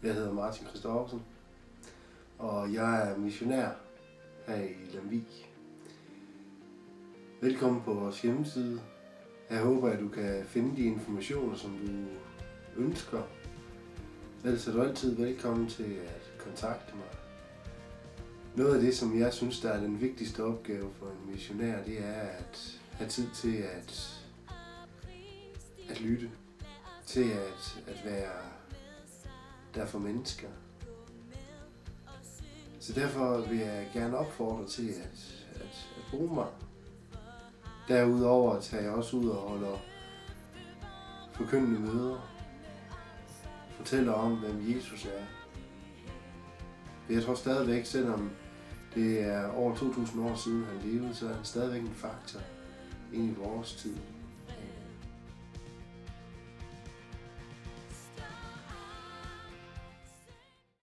Jeg hedder Martin Christoffersen, og jeg er missionær her i Lemvig. Velkommen på vores hjemmeside. Jeg håber, at du kan finde de informationer, som du ønsker. Ellers er du altid velkommen til at kontakte mig. Noget af det, som jeg synes, der er den vigtigste opgave for en missionær, det er at have tid til at lytte. Til at være der for mennesker. Så derfor vil jeg gerne opfordre til at bruge mig. Derudover tager jeg også ud og holder forkyndende møder. Fortæller om, hvem Jesus er. Jeg tror stadigvæk, selvom det er over 2000 år siden han levede, så er han stadigvæk en faktor ind i vores tid.